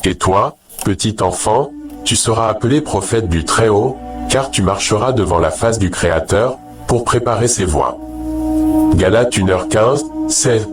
Et toi, petit enfant, tu seras appelé prophète du Très-Haut, car tu marcheras devant la face du Créateur, pour préparer ses voies. Galates 1h15, c'est.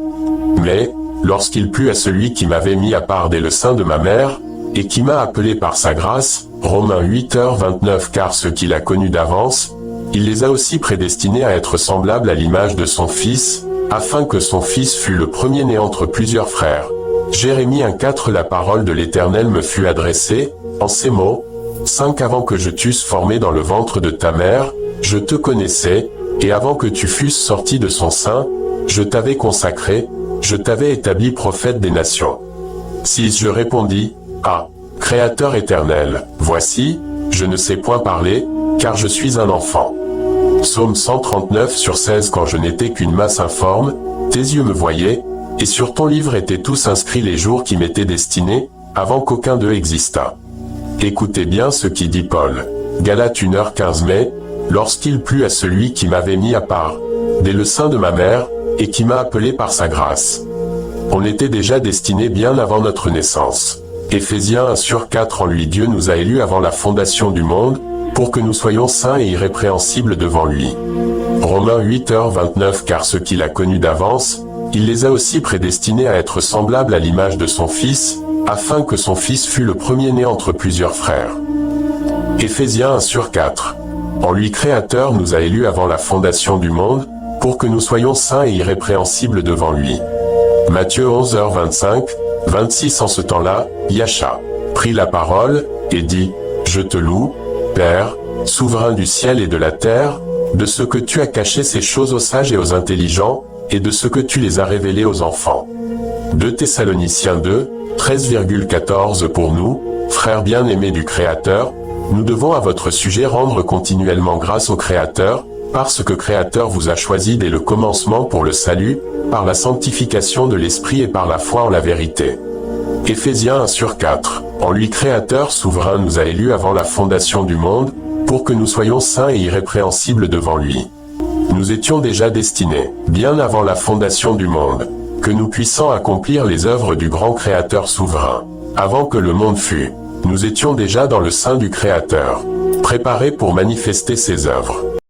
Mais, lorsqu'il plut à celui qui m'avait mis à part dès le sein de ma mère, et qui m'a appelé par sa grâce, Romains 8h29, car ceux qu'il a connus d'avance, il les a aussi prédestinés à être semblables à l'image de son Fils, afin que son Fils fût le premier-né entre plusieurs frères. Jérémie 1,4 La parole de l'Éternel me fut adressée, en ces mots, 5 Avant que je t'eusse formé dans le ventre de ta mère, je te connaissais, et avant que tu fusses sorti de son sein, je t'avais consacré, je t'avais établi prophète des nations. 6 Je répondis, Ah, Créateur éternel, voici, je ne sais point parler, car je suis un enfant. Psaume 139/16 Quand je n'étais qu'une masse informe, tes yeux me voyaient, et sur ton livre étaient tous inscrits les jours qui m'étaient destinés, avant qu'aucun d'eux existât. Écoutez bien ce qui dit Paul. Galates 1h15 Mais, lorsqu'il plut à celui qui m'avait mis à part, dès le sein de ma mère, et qui m'a appelé par sa grâce. On était déjà destinés bien avant notre naissance. Éphésiens 1/4 En lui Dieu nous a élus avant la fondation du monde, pour que nous soyons saints et irrépréhensibles devant lui. Romains 8h29 Car ceux qu'il a connus d'avance, il les a aussi prédestinés à être semblables à l'image de son Fils, afin que son Fils fût le premier-né entre plusieurs frères. Éphésiens 1/4 En lui Créateur nous a élus avant la fondation du monde, pour que nous soyons saints et irrépréhensibles devant lui. Matthieu 11h25-26 En ce temps-là, Yahcha prit la parole, et dit, Je te loue, Père, souverain du ciel et de la terre, de ce que tu as caché ces choses aux sages et aux intelligents, et de ce que tu les as révélées aux enfants. 2 Thessaloniciens 2, 13,14 Pour nous, frères bien-aimés du Créateur, nous devons à votre sujet rendre continuellement grâce au Créateur, parce que Créateur vous a choisi dès le commencement pour le salut, par la sanctification de l'Esprit et par la foi en la vérité. Éphésiens 1/4 En lui Créateur souverain nous a élus avant la fondation du monde, pour que nous soyons saints et irrépréhensibles devant lui. Nous étions déjà destinés, bien avant la fondation du monde, que nous puissions accomplir les œuvres du grand Créateur souverain. Avant que le monde fût, nous étions déjà dans le sein du Créateur, préparés pour manifester ses œuvres.